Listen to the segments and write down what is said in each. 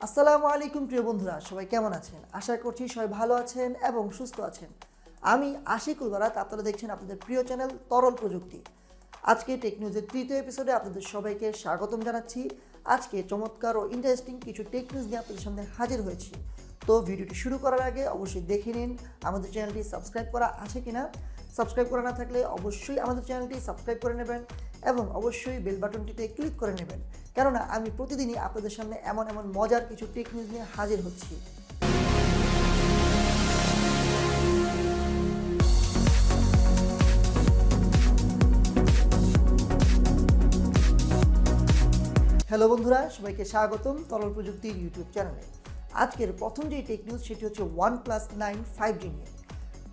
আসসালামু আলাইকুম প্রিয় বন্ধুরা, সবাই কেমন আছেন? আশা করছি সবাই ভালো আছেন এবং সুস্থ আছেন। আমি আশিকুল বারাত, আপনারা দেখছেন আপনাদের প্রিয় চ্যানেল তরল প্রযুক্তি। আজকে টেক নিউজের তৃতীয় এপিসোডে আপনাদের সবাইকে স্বাগতম জানাচ্ছি। আজকে চমৎকার ও ইন্টারেস্টিং কিছু টেক নিউজ নিয়ে আপনাদের সামনে হাজির হয়েছি। তো ভিডিওটি শুরু করার আগে অবশ্যই দেখে নিন আমাদের চ্যানেলটি সাবস্ক্রাইব করা আছে কিনা। সাবস্ক্রাইব করা না থাকলে অবশ্যই আমাদের চ্যানেলটি সাবস্ক্রাইব করে নেবেন এবং অবশ্যই বেল বাটনটিতে ক্লিক করে নেবেন, কেননা আমি প্রতিদিনই আপনাদের সামনে এমন মজার কিছু টেক নিউজ নিয়ে হাজির হচ্ছি। হ্যালো বন্ধুরা, সবাইকে স্বাগতম তরল প্রযুক্তির ইউটিউব চ্যানেলে। আজকের প্রথম যে টেক নিউজ সেটি হচ্ছে OnePlus 9 5G নিয়ে।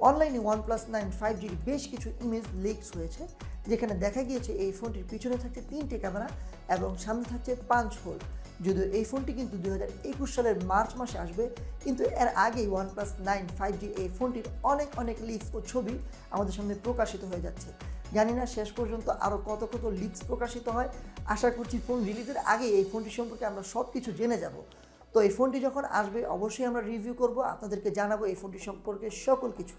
অনলাইনে OnePlus 9 5Gর বেশ কিছু ইমেজ লিকস হয়েছে, যেখানে দেখা গিয়েছে এই ফোনটির পিছনে থাকছে 3টে ক্যামেরা এবং সামনে থাকছে পাঞ্চ হোল। যদিও এই ফোনটি কিন্তু 2021 সালের মার্চ মাসে আসবে, কিন্তু এর আগেই OnePlus 9 5G এই ফোনটির অনেক লিকস ও ছবি আমাদের সামনে প্রকাশিত হয়ে যাচ্ছে। জানি না শেষ পর্যন্ত আরও কত লিকস প্রকাশিত হয়। আশা করছি ফোন রিলিজের আগে এই ফোনটি সম্পর্কে আমরা সব কিছু জেনে যাব। তো এই ফোনটি যখন আসবে অবশ্যই আমরা রিভিউ করব, আপনাদেরকে জানাবো এই ফোনটি সম্পর্কে সকল কিছু।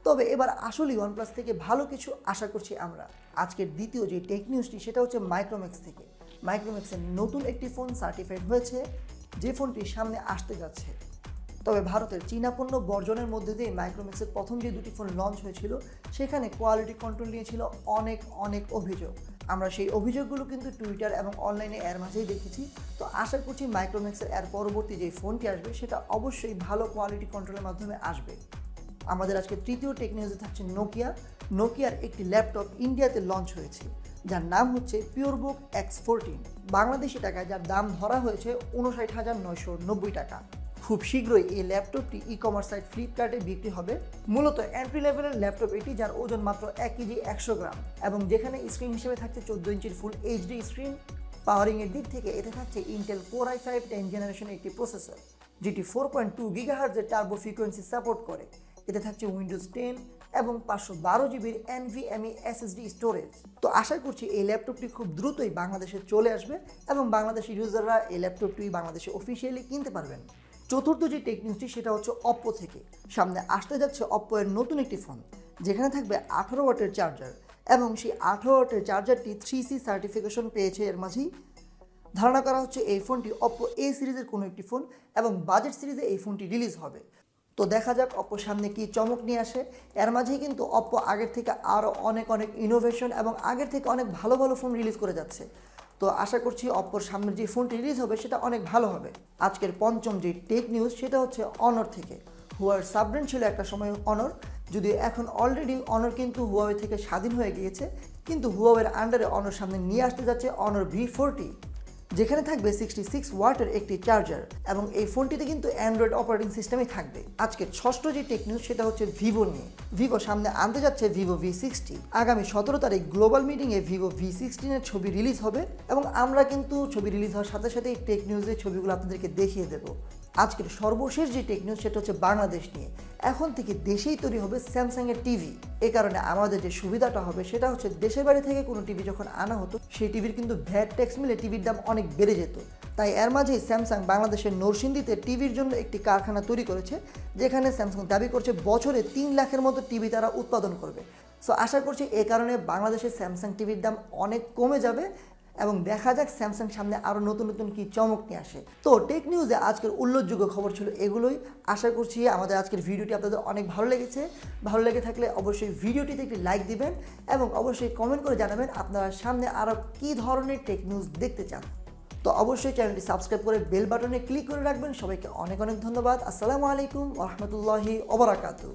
তবে এবার আসলেই OnePlus থেকে ভালো কিছু আশা করছি আমরা। আজকের দ্বিতীয় যে টেক নিউজটি সেটা হচ্ছে মাইক্রোম্যাক্স থেকে। মাইক্রোম্যাক্সের নতুন একটি ফোন সার্টিফাইড হয়েছে, যে ফোনটি সামনে আসতে যাচ্ছে। তবে ভারতের চীনা পণ্য বর্জনের মধ্যে দিয়ে মাইক্রোম্যাক্সের প্রথম যে দুটি ফোন লঞ্চ হয়েছিল, সেখানে কোয়ালিটি কন্ট্রোল নিয়েছিল অনেক অভিযোগ। আমরা সেই অভিযোগগুলো কিন্তু টুইটার এবং অনলাইনে এর মাঝেই দেখেছি। তো আশা করছি মাইক্রোম্যাক্সের এর পরবর্তী যে ফোনটি আসবে সেটা অবশ্যই ভালো কোয়ালিটি কন্ট্রোলের মাধ্যমে আসবে। আমাদের আজকে তৃতীয় টেক নিউজে থাকছে নোকিয়ার একটি ল্যাপটপ ইন্ডিয়াতে লঞ্চ হয়েছে, যার নাম হচ্ছে Purebook X14। বাংলাদেশি টাকায় যার দাম ধরা হয়েছে 59,990 টাকা। খুব শীঘ্রই এই ল্যাপটপটি ই-কমার্স সাইট ফ্লিপকার্টে বিক্রি হবে। মূলত এন্ট্রি লেভেলের ল্যাপটপ এটি, যার ওজন মাত্র 1 কেজি 100 গ্রাম, এবং যেখানে স্ক্রিন হিসেবে থাকছে 14 ইঞ্চির ফুল এইচডি স্ক্রিন। পাওয়ারিংয়ের দিক থেকে এতে থাকছে ইন্টেল Core i5 10 জেনারেশনের একটি প্রসেসর, যেটি 4.2 গিগাহার্টজের টার্বো ফ্রিকোয়েন্সি সাপোর্ট করে। এতে থাকছে উইন্ডোজ 10 এবং 512 জিবির NVMe SSD স্টোরেজ। তো আশা করছি এই ল্যাপটপটি খুব দ্রুতই বাংলাদেশে চলে আসবে এবং বাংলাদেশি ইউজাররা এই ল্যাপটপটি বাংলাদেশে অফিসিয়ালি কিনতে পারবেন। চতুর্থ যে টেক নিউজটি সেটা হচ্ছে অপ্পো থেকে। সামনে আসতে যাচ্ছে অপ্পো এর নতুন একটি ফোন, যেখানে থাকবে 18 ওয়াটের চার্জার, এবং সেই 18 ওয়াটের চার্জারটি 3C সার্টিফিকেশন পেয়েছে। এর মাঝেই ধারণা করা হচ্ছে এই ফোনটি অপ্পো A সিরিজের কোনো একটি ফোন এবং বাজেট সিরিজে এই ফোনটি রিলিজ হবে। তো দেখা যাক অপ্পোর সামনে কি চমক নিয়ে আসে। এর মাঝেই কিন্তু অপ্পো আগের থেকে আরও অনেক ইনোভেশন এবং আগের থেকে অনেক ভালো ফোন রিলিজ করে যাচ্ছে। তো আশা করছি অপ্পোর সামনের যে ফোনটি রিলিজ হবে সেটা অনেক ভালো হবে। আজকের পঞ্চম যে টেক নিউজ সেটা হচ্ছে অনর থেকে। হুয়ার সাবব্র্যান্ড ছিল একটা সময় অনর, যদিও এখন অলরেডি অনর কিন্তু হুয়াওয়ে থেকে স্বাধীন হয়ে গিয়েছে, কিন্তু হুয়াওয়ের আন্ডারে অনর সামনে নিয়ে আসতে যাচ্ছে অনর V40, যেখানে থাকবে 66 ওয়াটের একটি চার্জার, এবং এই ফোনটিতে কিন্তু অ্যান্ড্রয়েড অপারেটিং সিস্টেমই থাকবে। আজকের ষষ্ঠ যে টেক নিউজ সেটা হচ্ছে ভিভো নিয়ে। ভিভো সামনে আনতে যাচ্ছে Vivo V60। আগামী 17 তারিখ গ্লোবাল মিটিংয়ে Vivo V16 এর ছবি রিলিজ হবে, এবং আমরা কিন্তু ছবি রিলিজ হওয়ার সাথে সাথেই টেক নিউজের ছবিগুলো আপনাদেরকে দেখিয়ে দেবো। আজকের সর্বশেষ যে টেক নিউজ সেটা হচ্ছে বাংলাদেশ নিয়ে। এখন থেকে দেশেই তৈরি হবে স্যামসাংয়ের টিভি। এ কারণে আমাদের যে সুবিধাটা হবে সেটা হচ্ছে দেশের বাড়ি থেকে কোনো টিভি যখন আনা হতো, সেই টিভির কিন্তু ভ্যাট ট্যাক্স মিলে টিভির দাম অনেক বেড়ে যেত। তাই এর মাঝেই স্যামসাং বাংলাদেশের নরসিংদীতে টিভির জন্য একটি কারখানা তৈরি করেছে, যেখানে স্যামসাং দাবি করছে বছরে 3 লাখের মতো টিভি তারা উৎপাদন করবে। সো আশা করছি এ কারণে বাংলাদেশের স্যামসাং টিভির দাম অনেক কমে যাবে, এবং দেখা যাক স্যামসাং সামনে আরও নতুন কি চমক নিয়ে আসে। তো টেক নিউজে আজকের উল্লেখযোগ্য খবর ছিল এগুলোই। আশা করছি আমাদের আজকের ভিডিওটি আপনাদের অনেক ভালো লেগেছে। ভালো লেগে থাকলে অবশ্যই ভিডিওটিতে একটি লাইক দিবেন এবং অবশ্যই কমেন্ট করে জানাবেন আপনারা সামনে আরও কী ধরনের টেক নিউজ দেখতে চান। তো অবশ্যই চ্যানেলটি সাবস্ক্রাইব করে বেল বাটনে ক্লিক করে রাখবেন। সবাইকে অনেক ধন্যবাদ। আসসালামু আলাইকুম ওয়া রাহমাতুল্লাহি ওয়া বারাকাতুহু।